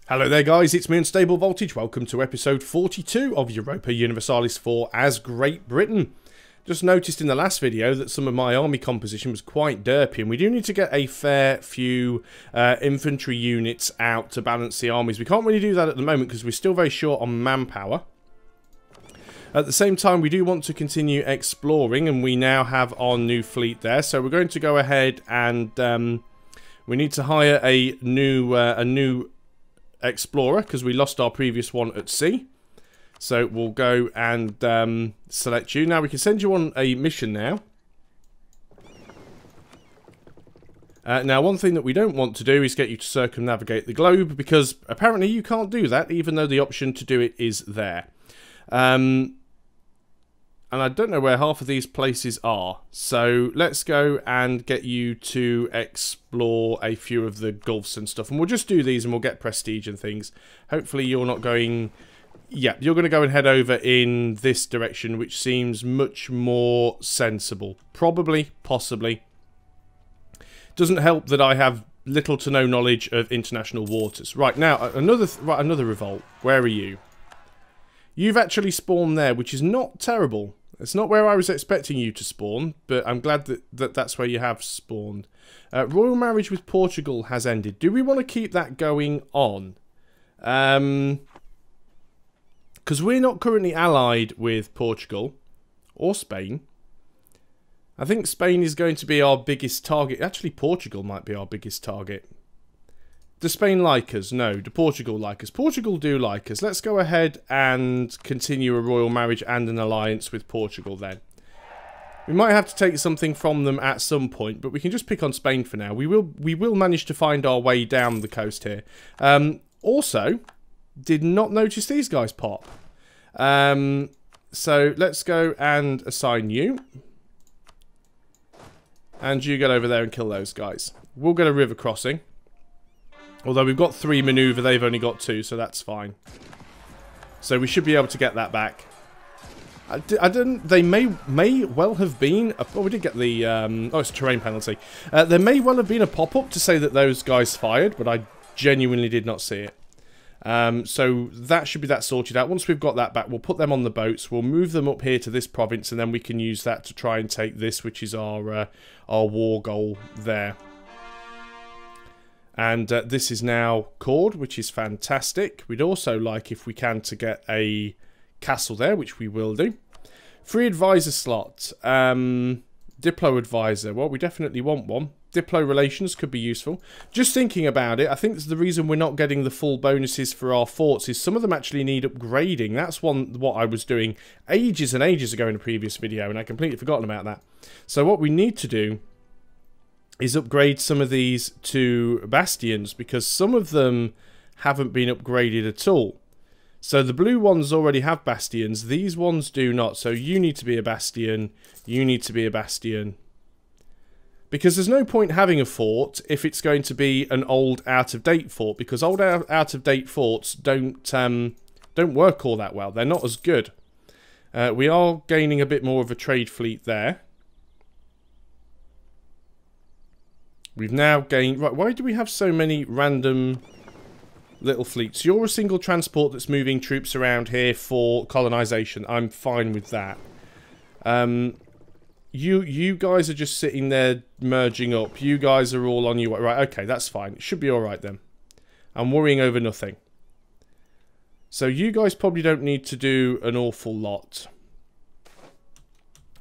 Hello there guys, it's me Unstable Voltage. Welcome to episode 42 of Europa Universalis IV as Great Britain. Just noticed in the last video that some of my army composition was quite derpy, and we do need to get a fair few infantry units out to balance the armies. We can't really do that at the moment because we're still very short on manpower. At the same time, we do want to continue exploring, and we now have our new fleet there. So we're going to go ahead and we need to hire a new explorer because we lost our previous one at sea. So we'll go and select you. Now we can send you on a mission now. Now one thing that we don't want to do is get you to circumnavigate the globe, because apparently you can't do that even though the option to do it is there. And I don't know where half of these places are. So let's go and get you to explore a few of the gulfs and stuff. And we'll just do these and we'll get prestige and things. Hopefully you're not going... Yeah, you're going to go and head over in this direction, which seems much more sensible. Probably, possibly. Doesn't help that I have little to no knowledge of international waters. Right, now, another revolt. Where are you? You've actually spawned there, which is not terrible. It's not where I was expecting you to spawn, but I'm glad that that's where you have spawned. Royal marriage with Portugal has ended. Do we want to keep that going on? Because we're not currently allied with Portugal or Spain. I think Spain is going to be our biggest target. Actually, Portugal might be our biggest target. Does Spain like us? No. Do Portugal like us? Portugal do like us. Let's go ahead and continue a royal marriage and an alliance with Portugal then. We might have to take something from them at some point, but we can just pick on Spain for now. We will manage to find our way down the coast here. Also, did not notice these guys pop. So let's go and assign you. And you get over there and kill those guys. We'll get a river crossing. Although we've got 3 maneuver, they've only got 2, so that's fine. So we should be able to get that back. I didn't. They may well have been. Oh, we did get the. Oh, it's a terrain penalty. There may well have been a pop-up to say that those guys fired, but I genuinely did not see it. So that should be that sorted out. Once we've got that back, we'll put them on the boats. We'll move them up here to this province, and then we can use that to try and take this, which is our war goal there. And this is now cored, which is fantastic. We'd also like, if we can, to get a castle there, which we will do. Free advisor slot. Diplo advisor. Well, we definitely want one. Diplo relations could be useful. Just thinking about it, I think the reason we're not getting the full bonuses for our forts is some of them actually need upgrading. That's what I was doing ages and ages ago in a previous video, and I completely forgotten about that. So what we need to do is upgrade some of these to bastions, because some of them haven't been upgraded at all. So the blue ones already have bastions, these ones do not. So you need to be a bastion, you need to be a bastion. Because there's no point having a fort if it's going to be an old out-of-date fort, because old out-of-date forts don't work all that well. They're not as good. We are gaining a bit more of a trade fleet there. We've now gained... Right, why do we have so many random little fleets? You're a single transport that's moving troops around here for colonisation. I'm fine with that. You guys are just sitting there merging up. You guys are all on your way. Right, okay, that's fine. It should be alright then. I'm worrying over nothing. So you guys probably don't need to do an awful lot.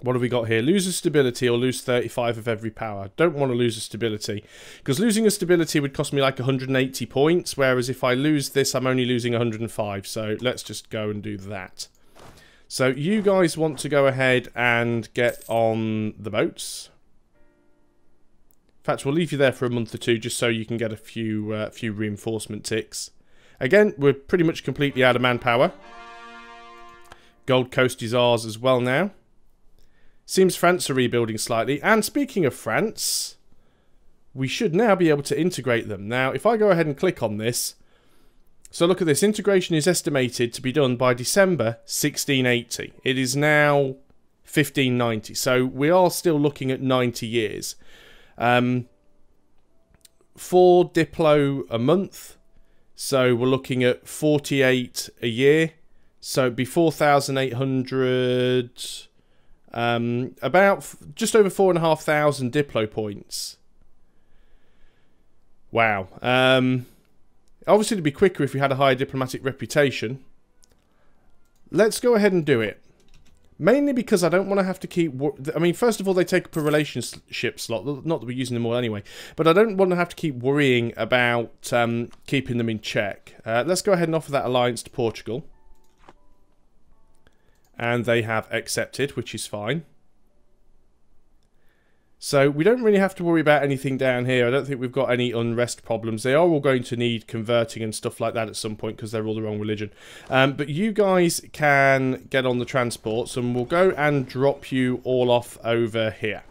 What have we got here? Lose a stability or lose 35 of every power. Don't want to lose a stability, because losing a stability would cost me like 180 points, whereas if I lose this, I'm only losing 105. So let's just go and do that. So you guys want to go ahead and get on the boats. In fact, we'll leave you there for a month or two just so you can get a few reinforcement ticks. Again, we're pretty much completely out of manpower. Gold Coast is ours as well now. Seems France are rebuilding slightly. And speaking of France, we should now be able to integrate them. Now, if I go ahead and click on this, so look at this. Integration is estimated to be done by December 1680. It is now 1590. So we are still looking at 90 years. 4 Diplo a month So we're looking at 48 a year. So it'd be 4,800, about just over 4,500 Diplo points. Wow. Obviously it'd be quicker if we had a higher diplomatic reputation. Let's go ahead and do it. Mainly because I don't want to have to keep... I mean, first of all, they take up a relationship slot. Not that we're using them all anyway. But I don't want to have to keep worrying about keeping them in check. Let's go ahead and offer that alliance to Portugal. And they have accepted, which is fine. So we don't really have to worry about anything down here. I don't think we've got any unrest problems. They are all going to need converting and stuff like that at some point because they're all the wrong religion. But you guys can get on the transports and we'll go and drop you all off over here.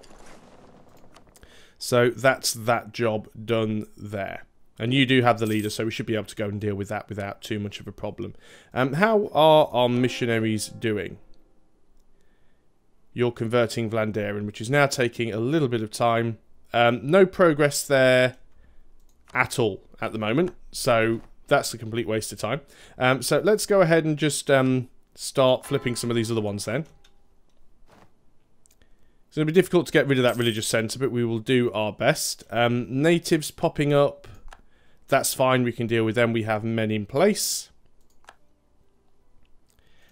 So that's that job done there. And you do have the leader, so we should be able to go and deal with that without too much of a problem. How are our missionaries doing? You're converting Vlaanderen, which is now taking a little bit of time. No progress there at all at the moment, so that's a complete waste of time. So let's go ahead and just start flipping some of these other ones then. It's going to be difficult to get rid of that religious centre, but we will do our best. Natives popping up, that's fine, we can deal with them. We have men in place.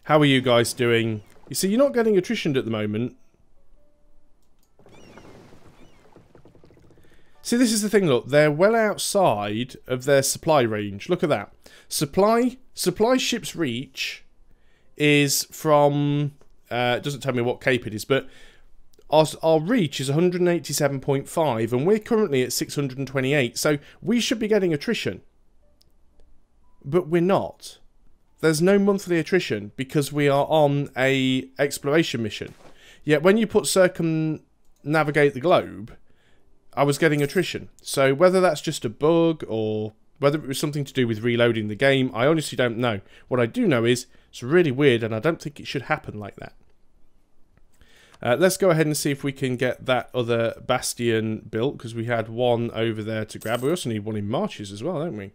How are you guys doing? You see, you're not getting attritioned at the moment. See, this is the thing, look. They're well outside of their supply range. Look at that. Supply ship's reach is from... it doesn't tell me what cape it is, but our reach is 187.5, and we're currently at 628, so we should be getting attrition. But we're not. There's no monthly attrition because we are on a exploration mission. Yet when you put circumnavigate the globe, I was getting attrition. So whether that's just a bug or whether it was something to do with reloading the game, I honestly don't know. What I do know is it's really weird and I don't think it should happen like that. Let's go ahead and see if we can get that other bastion built because we had one over there to grab. We also need one in Marches as well, don't we?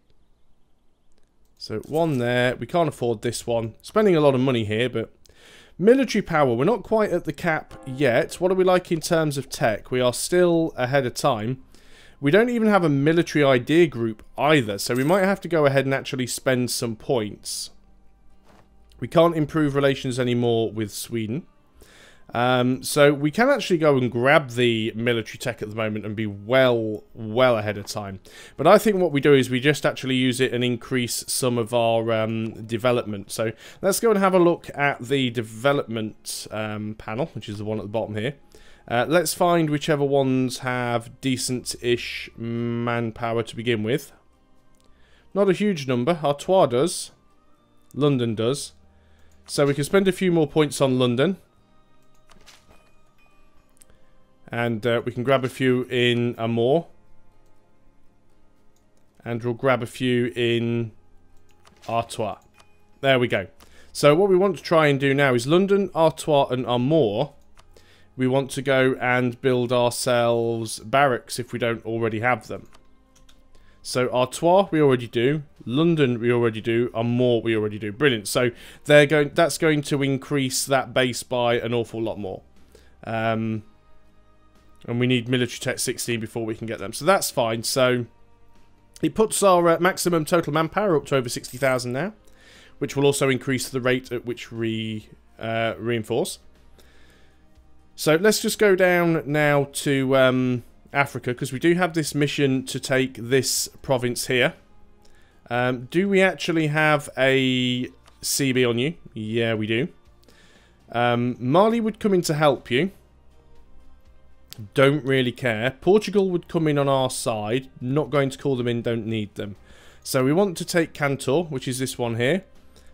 So one there. We can't afford this one. Spending a lot of money here, but military power. We're not quite at the cap yet. What are we like in terms of tech? We are still ahead of time. We don't even have a military idea group either, so we might have to go ahead and actually spend some points. We can't improve relations anymore with Sweden. So we can actually go and grab the military tech at the moment and be well ahead of time. But I think what we do is we just actually use it and increase some of our development. So let's go and have a look at the development panel, which is the one at the bottom here. Let's find whichever ones have decent-ish manpower to begin with. Not a huge number. Artois does. London does. So we can spend a few more points on London. And we can grab a few in Amor. And we'll grab a few in Artois. There we go. So what we want to try and do now is London, Artois and Amor. We want to go and build ourselves barracks if we don't already have them. So Artois we already do. London we already do. Amor we already do. Brilliant. So that's going to increase that base by an awful lot more. And we need military tech 16 before we can get them. So that's fine. So it puts our maximum total manpower up to over 60,000 now, which will also increase the rate at which we reinforce. So let's just go down now to Africa, because we do have this mission to take this province here. Do we actually have a CB on you? Yeah, we do. Mali would come in to help you. Don't really care. Portugal would come in on our side. Not going to call them in, don't need them. So we want to take Cantor, which is this one here.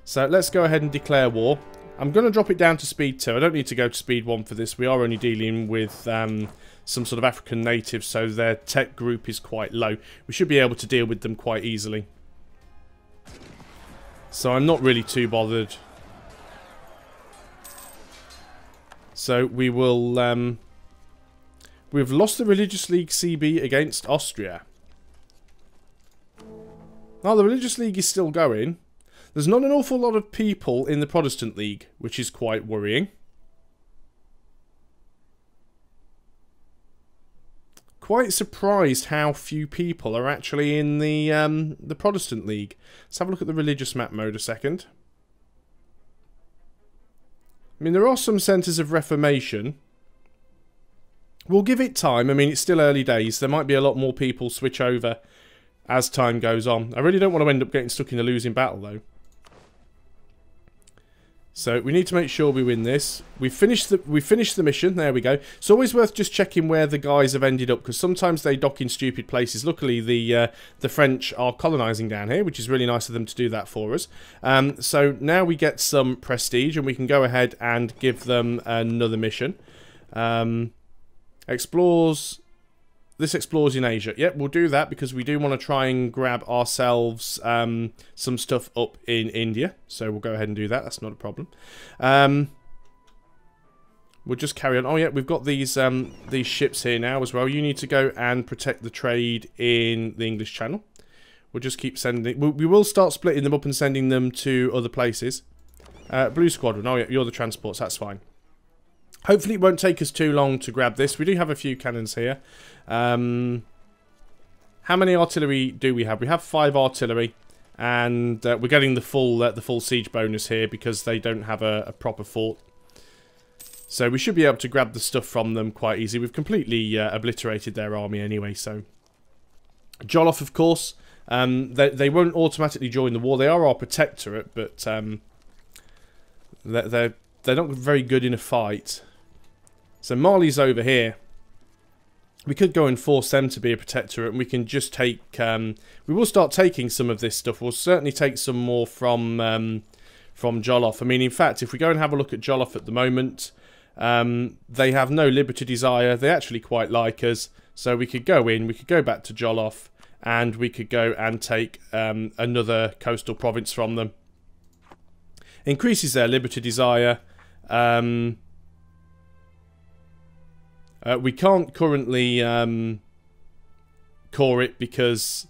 So let's go ahead and declare war. I'm going to drop it down to speed 2. I don't need to go to speed 1 for this. We are only dealing with some sort of African natives, so their tech group is quite low. We should be able to deal with them quite easily. So I'm not really too bothered. So we will... we've lost the Religious League CB against Austria. Oh, the Religious League is still going. There's not an awful lot of people in the Protestant League, which is quite worrying. Quite surprised how few people are actually in the Protestant League. Let's have a look at the religious map mode a second. I mean, there are some centres of reformation. We'll give it time. I mean, it's still early days. There might be a lot more people switch over as time goes on. I really don't want to end up getting stuck in a losing battle, though. So we need to make sure we win this. We finished the mission. There we go. It's always worth just checking where the guys have ended up, because sometimes they dock in stupid places. Luckily, the French are colonising down here, which is really nice of them to do that for us. So now we get some prestige, and we can go ahead and give them another mission. This explores in Asia. Yep, we'll do that because we do want to try and grab ourselves some stuff up in India. So we'll go ahead and do that. That's not a problem. We'll just carry on. Oh yeah, we've got these ships here now as well. You need to go and protect the trade in the English Channel. We'll just keep sending... We will start splitting them up and sending them to other places. Blue Squadron. Oh yeah, you're the transports. That's fine. Hopefully it won't take us too long to grab this. We do have a few cannons here. How many artillery do we have? We have 5 artillery, and we're getting the full siege bonus here because they don't have a proper fort. So we should be able to grab the stuff from them quite easy. We've completely obliterated their army anyway. So Jollof, of course, they won't automatically join the war. They are our protectorate, but they're not very good in a fight. So Mali's over here. We could go and force them to be a protectorate, and we can just take... we will start taking some of this stuff. We'll certainly take some more from Jollof. I mean, in fact, if we go and have a look at Jollof at the moment, they have no liberty desire. They actually quite like us. So we could go in, we could go back to Jollof, and we could go and take another coastal province from them. Increases their liberty desire. We can't currently core it because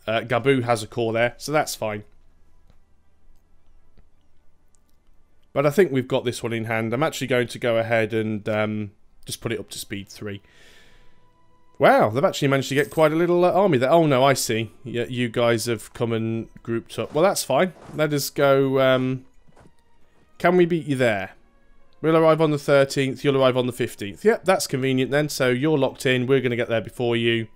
Gabu has a core there, so that's fine. But I think we've got this one in hand. I'm actually going to go ahead and just put it up to speed 3. Wow, they've actually managed to get quite a little army there. Oh no, I see. Yeah, you guys have come and grouped up. Well, that's fine. Let us go... Can we beat you there? We'll arrive on the 13th, you'll arrive on the 15th. Yep, that's convenient then. So you're locked in, we're going to get there before you.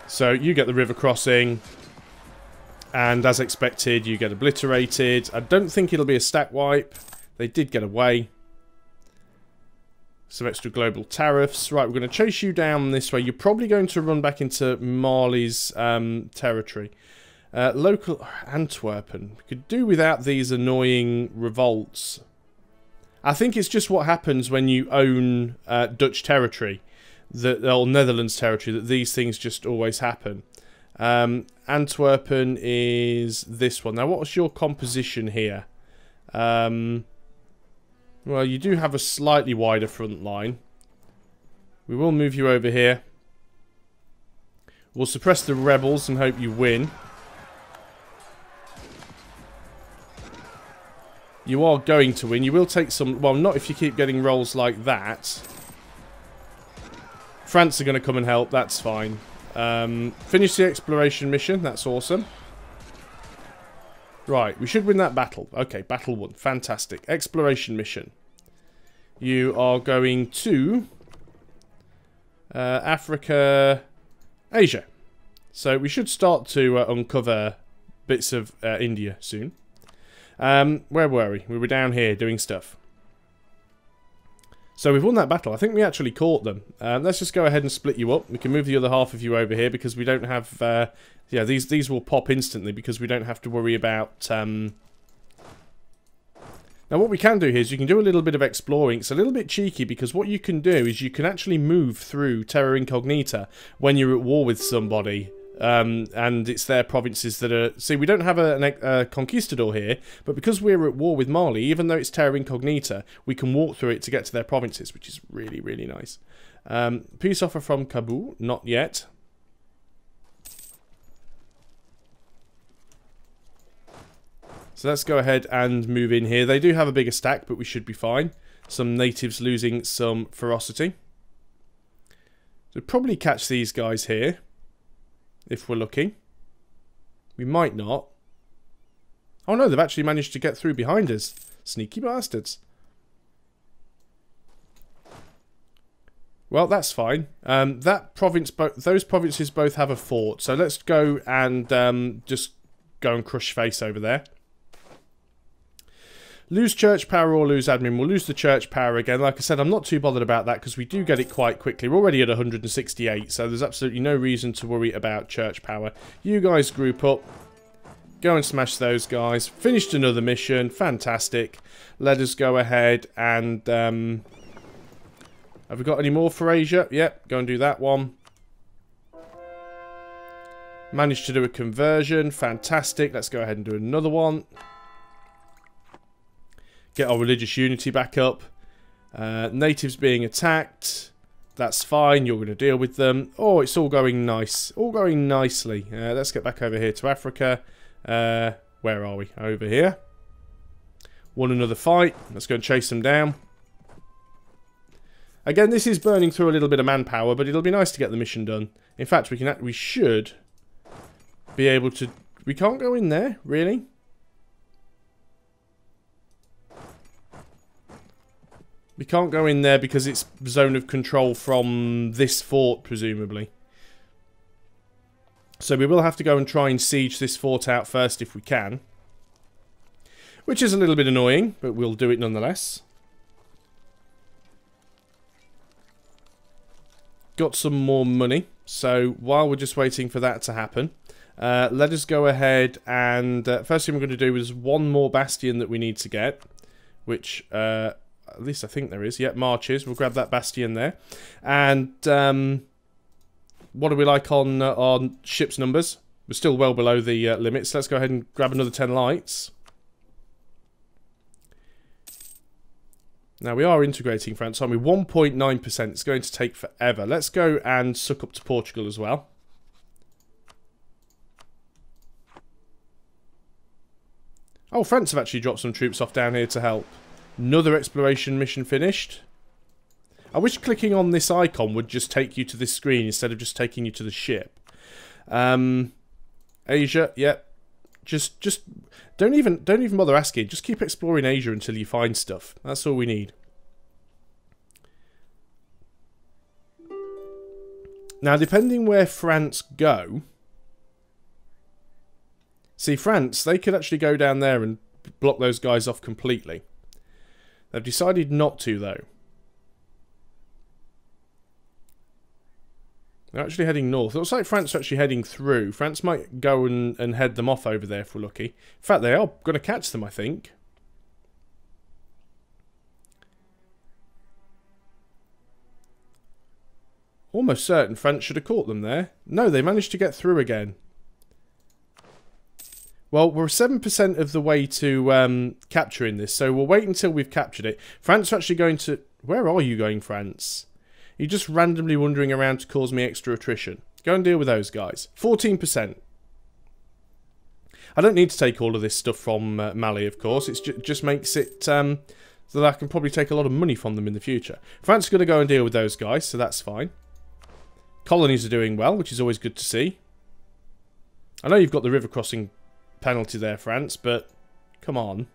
So you get the river crossing. And as expected, you get obliterated. I don't think it'll be a stack wipe. They did get away. Some extra global tariffs. Right, we're going to chase you down this way. You're probably going to run back into Mali's territory. Local Antwerpen. We could do without these annoying revolts. I think it's just what happens when you own Dutch territory, or Netherlands territory, that these things just always happen. Antwerpen is this one. Now, what's your composition here? Well, you do have a slightly wider front line. We will move you over here. We'll suppress the rebels and hope you win. You are going to win. You will take some... Well, not if you keep getting rolls like that. France are going to come and help. That's fine. Finish the exploration mission. That's awesome. Right. We should win that battle. Okay, battle won. Fantastic. Exploration mission. You are going to... Africa... Asia. So we should start to uncover bits of India soon. Where were we? We were down here doing stuff. So we've won that battle. I think we actually caught them. Let's just go ahead and split you up. We can move the other half of you over here because we don't have... yeah, these will pop instantly because we don't have to worry about... Now what we can do here is you can do a little bit of exploring. It's a little bit cheeky because what you can do is you can actually move through Terra Incognita when you're at war with somebody. And it's their provinces that are... See, we don't have a conquistador here, but because we're at war with Mali, even though it's Terra Incognita, we can walk through it to get to their provinces, which is really, really nice. Peace offer from Kabul? Not yet. So let's go ahead and move in here. They do have a bigger stack, but we should be fine. Some natives losing some ferocity. So probably catch these guys here, if we're lucky. We might not. Oh no, they've actually managed to get through behind us. Sneaky bastards. Well, that's fine. Those provinces both have a fort. So let's go and just go and crush face over there. Lose church power or lose admin. We'll lose the church power again. Like I said, I'm not too bothered about that because we do get it quite quickly. We're already at 168, so there's absolutely no reason to worry about church power. You guys group up. Go and smash those guys. Finished another mission. Fantastic. Let us go ahead and... have we got any more for Asia? Yep, go and do that one. Managed to do a conversion. Fantastic. Let's go ahead and do another one. Get our religious unity back up. Natives being attacked. That's fine. You're going to deal with them. Oh, it's all going nice. All going nicely. Let's get back over here to Africa. Where are we? Over here. Won another fight. Let's go and chase them down. Again, this is burning through a little bit of manpower, but it'll be nice to get the mission done. In fact, we should be able to... We can't go in there, really? We can't go in there because it's zone of control from this fort, presumably. So we will have to go and try and siege this fort out first if we can. Which is a little bit annoying, but we'll do it nonetheless. Got some more money, so while we're just waiting for that to happen, let us go ahead and first thing we're going to do is one more bastion that we need to get, which at least I think there is. Yep, marches. We'll grab that bastion there. And what are we like on ships numbers? We're still well below the limits. Let's go ahead and grab another 10 lights. Now, we are integrating France, aren't we? 1.9%. It's going to take forever. Let's go and suck up to Portugal as well. Oh, France have actually dropped some troops off down here to help. Another exploration mission finished. I wish clicking on this icon would just take you to this screen instead of just taking you to the ship. Asia, yep. Just don't even bother asking. Just keep exploring Asia until you find stuff. That's all we need. Now, depending where France go, see, France, they could actually go down there and block those guys off completely. They've decided not to, though. They're actually heading north. It looks like France are actually heading through. France might go and head them off over there if we're lucky. In fact, they are going to catch them, I think. Almost certain France should have caught them there. No, they managed to get through again. Well, we're 7% of the way to capturing this, so we'll wait until we've captured it. France are actually going to... Where are you going, France? You're just randomly wandering around to cause me extra attrition. Go and deal with those guys. 14%. I don't need to take all of this stuff from Mali, of course. It just makes it so that I can probably take a lot of money from them in the future. France is going to go and deal with those guys, so that's fine. Colonies are doing well, which is always good to see. I know you've got the river crossing penalty there, France, but come on.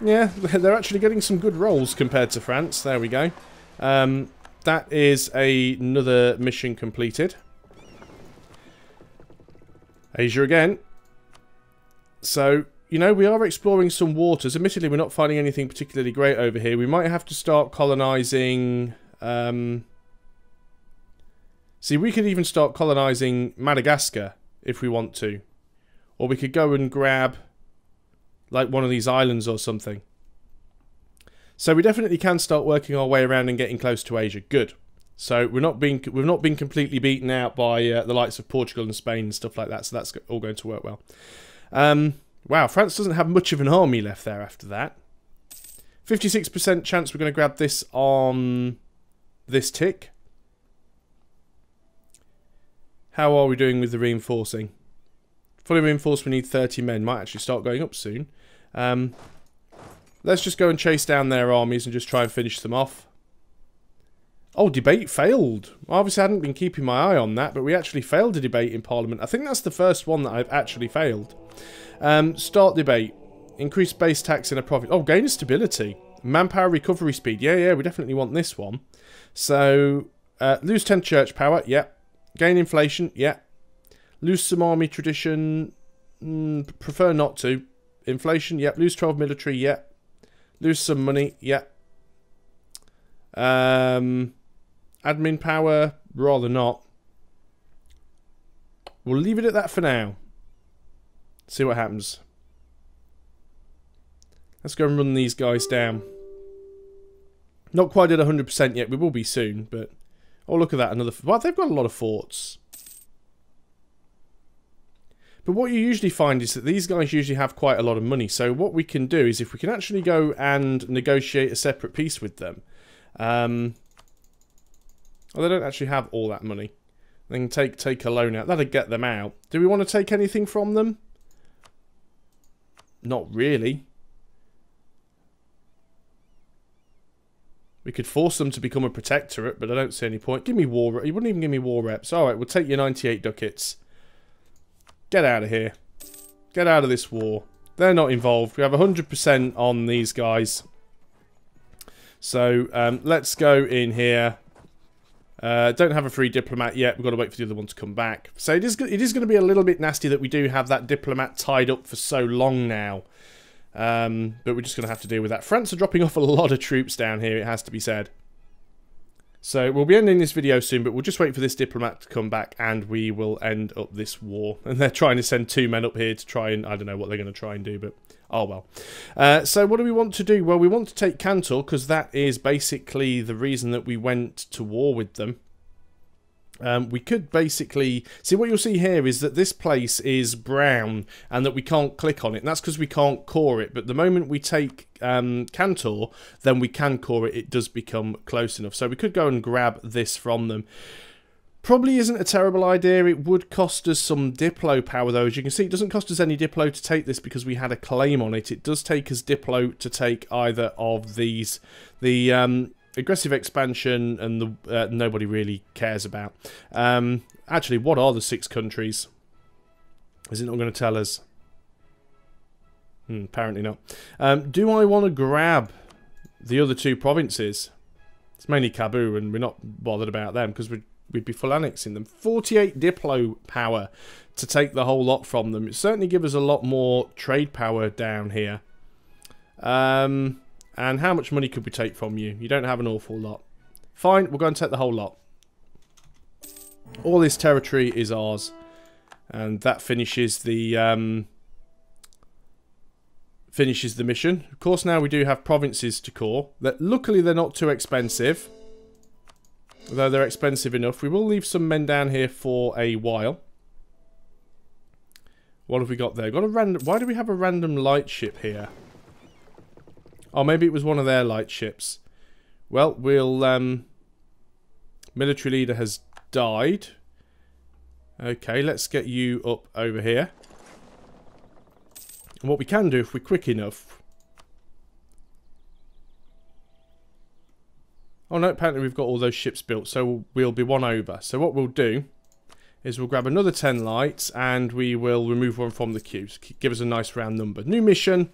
Yeah, they're actually getting some good rolls compared to France. There we go. That is another mission completed. Asia again. So, you know, we are exploring some waters. Admittedly, we're not finding anything particularly great over here. We might have to start colonising... See, we could even start colonising Madagascar if we want to. Or we could go and grab... like one of these islands or something. So we definitely can start working our way around and getting close to Asia. Good. So we've not been completely beaten out by the likes of Portugal and Spain and stuff like that. So that's all going to work well. Wow, France doesn't have much of an army left there after that. 56% chance we're going to grab this on this tick. How are we doing with the reinforcing? Fully reinforced, we need 30 men. Might actually start going up soon. Let's just go and chase down their armies and just try and finish them off. Oh, debate failed. Obviously, I hadn't been keeping my eye on that, but we actually failed a debate in Parliament. I think that's the first one that I've actually failed. Start debate. Increase base tax in a profit. Oh, gain stability. Manpower recovery speed. Yeah, we definitely want this one. So, lose 10 church power. Yeah. Gain inflation. Yeah. Lose some army tradition. Prefer not to. Inflation. Yep. Lose 12 military. Yep. Lose some money. Yep. Admin power, rather not. We'll leave it at that for now. See what happens. Let's go and run these guys down. Not quite at 100% yet. We will be soon, but... Oh, look at that. Another... Well, they've got a lot of forts. But what you usually find is that these guys usually have quite a lot of money. So what we can do is if we can actually go and negotiate a separate peace with them... Well, they don't actually have all that money. They can take a loan out. That'll get them out. Do we want to take anything from them? Not really. We could force them to become a protectorate, but I don't see any point. Give me war... You wouldn't even give me war reps. Alright, we'll take your 98 ducats. Get out of here. Get out of this war. They're not involved. We have 100% on these guys. So, let's go in here. Don't have a free diplomat yet. We've got to wait for the other one to come back. So it is going to be a little bit nasty that we do have that diplomat tied up for so long now. But we're just going to have to deal with that. France are dropping off a lot of troops down here, it has to be said. So we'll be ending this video soon, but we'll just wait for this diplomat to come back and we will end up this war. And they're trying to send 2 men up here to try and... I don't know what they're going to try and do, but... Oh, well. So what do we want to do? Well, we want to take Cantor, because that is basically the reason that we went to war with them. We could basically... See, what you'll see here is that this place is brown, and that we can't click on it. And that's because we can't core it. But the moment we take Cantor, then we can core it. It does become close enough. So we could go and grab this from them. Probably isn't a terrible idea. It would cost us some Diplo power, though. As you can see, it doesn't cost us any Diplo to take this because we had a claim on it. It does take us Diplo to take either of these. The aggressive expansion and the nobody really cares about. Actually, what are the 6 countries? Is it not going to tell us? Apparently not. Do I want to grab the other 2 provinces? It's mainly Kabul, and we're not bothered about them because we'd be full annexing them. 48 Diplo power to take the whole lot from them. It certainly gives us a lot more trade power down here. And how much money could we take from you? You don't have an awful lot. Fine, we're going to take the whole lot. All this territory is ours. And that finishes the mission. Of course, now we do have provinces to core. Luckily, they're not too expensive. Although they're expensive enough. We will leave some men down here for a while. What have we got there? Got a random... Why do we have a random light ship here? Oh, maybe it was one of their light ships. Well, we'll... Military leader has died. Okay, let's get you up over here. And what we can do, if we're quick enough... Oh no, apparently we've got all those ships built, so we'll be one over. So what we'll do is we'll grab another 10 lights and we will remove one from the queue. So give us a nice round number. New mission.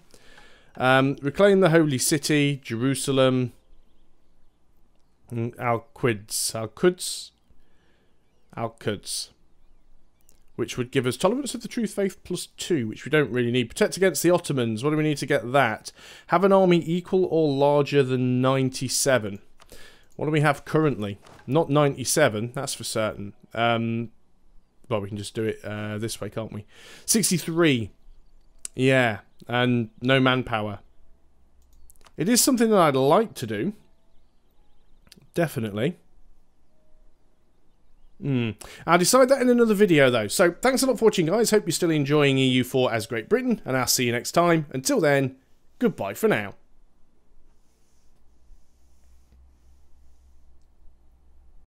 Reclaim the Holy City, Jerusalem, Al-Quds, which would give us Tolerance of the True Faith +2, which we don't really need. Protect against the Ottomans. What do we need to get that? Have an army equal or larger than 97. What do we have currently? Not 97, that's for certain. Well, we can just do it this way, can't we? 63. Yeah, and no manpower. It is something that I'd like to do. Definitely. I'll decide that in another video, though. So, thanks a lot for watching, guys. Hope you're still enjoying EU4 as Great Britain, and I'll see you next time. Until then, goodbye for now.